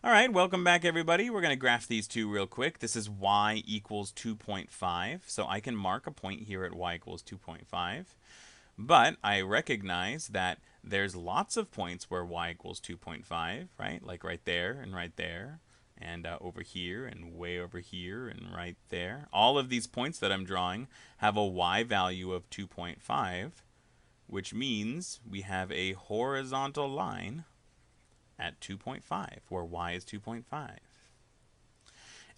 All right, welcome back, everybody. We're going to graph these two real quick. This is y equals 2.5, so I can mark a point here at y equals 2.5. But I recognize that there's lots of points where y equals 2.5, right? Like right there, and over here, and way over here, and right there. All of these points that I'm drawing have a y value of 2.5, which means we have a horizontal line at 2.5, where y is 2.5.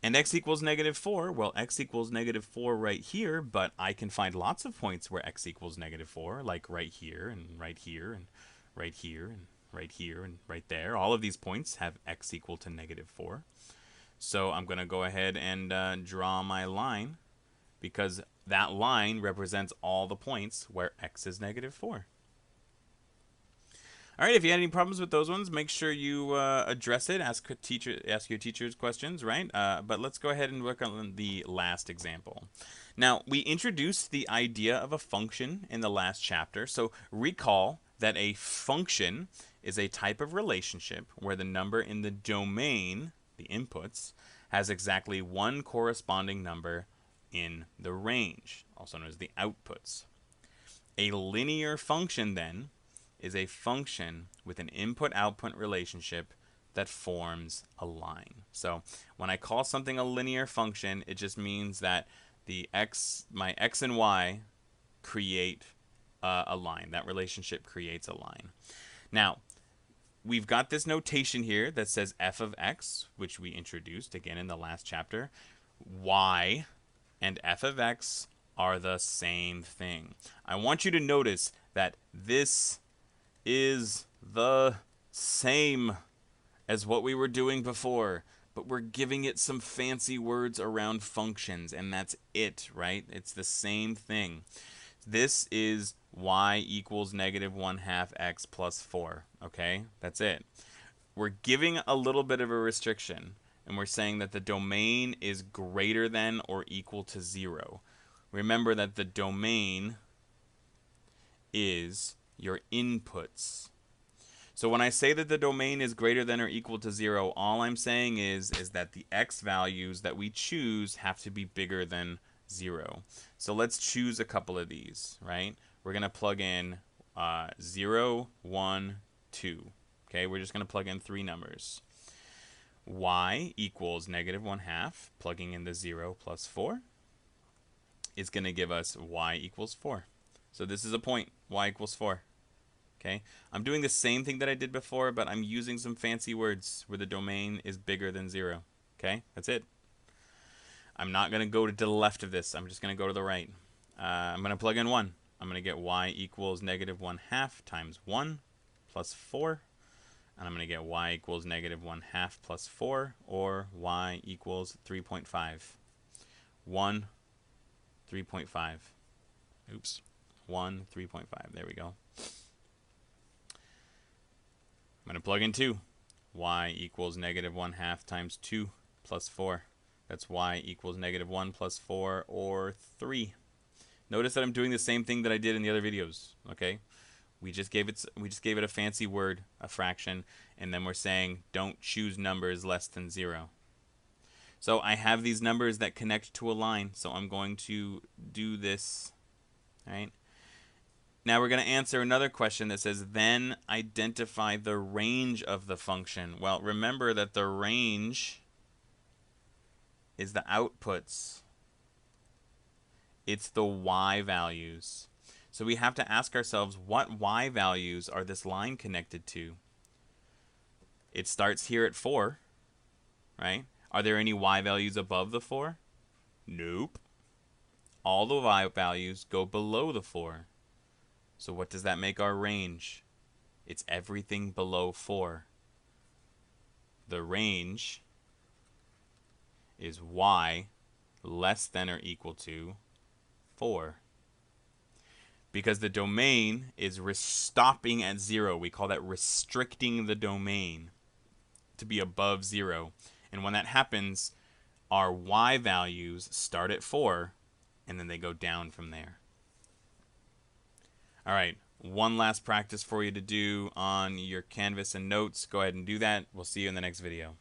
And x equals negative 4, well, x equals negative 4 right here, but I can find lots of points where x equals negative 4, like right here, and right here, and right here, and right here, and right there. All of these points have x equal to negative 4. So I'm going to go ahead and draw my line, because that line represents all the points where x is negative 4. All right, if you had any problems with those ones, make sure you address it. Ask your teachers questions, right? But let's go ahead and work on the last example. Now, we introduced the idea of a function in the last chapter. So recall that a function is a type of relationship where the number in the domain, the inputs, has exactly one corresponding number in the range, also known as the outputs. A linear function, then, is a function with an input-output relationship that forms a line. So when I call something a linear function, it just means that my x and y create a line. That relationship creates a line. Now, we've got this notation here that says f of x, which we introduced again in the last chapter. Y and f of x are the same thing. I want you to notice that this is the same as what we were doing before, but we're giving it some fancy words around functions, and that's it, right? It's the same thing. This is y equals negative 1/2 x plus 4, okay? That's it. We're giving a little bit of a restriction, and we're saying that the domain is greater than or equal to 0. Remember that the domain is your inputs. So when I say that the domain is greater than or equal to 0, all I'm saying is that the x values that we choose have to be bigger than 0. So let's choose a couple of these, right? We're going to plug in 0, 1, 2. Okay, we're just going to plug in 3 numbers. Y equals negative 1/2, plugging in the 0 plus 4, is going to give us y equals 4. So this is a point, y equals 4. Okay, I'm doing the same thing that I did before, but I'm using some fancy words where the domain is bigger than 0. Okay, that's it. I'm not going to go to the left of this. I'm just going to go to the right. I'm going to plug in 1. I'm going to get y equals negative 1/2 times 1 plus 4. And I'm going to get y equals negative 1/2 plus 4, or y equals 3.5. 1, 3.5. Oops. 1, 3.5. There we go. I'm going to plug in 2. Y equals negative 1/2 times 2 plus 4. That's y equals negative 1 plus 4, or 3. Notice that I'm doing the same thing that I did in the other videos, okay? We just gave it a fancy word, a fraction, and then we're saying don't choose numbers less than 0. So I have these numbers that connect to a line, so I'm going to do this, right? Now we're going to answer another question that says, then identify the range of the function. Well, remember that the range is the outputs. It's the y values. So we have to ask ourselves, what y values are this line connected to? It starts here at 4, right? Are there any y values above the 4? Nope. All the y values go below the 4. So what does that make our range? It's everything below 4. The range is y less than or equal to 4. Because the domain is stopping at 0. We call that restricting the domain to be above 0. And when that happens, our y values start at 4, and then they go down from there. All right, one last practice for you to do on your Canvas and notes. Go ahead and do that. We'll see you in the next video.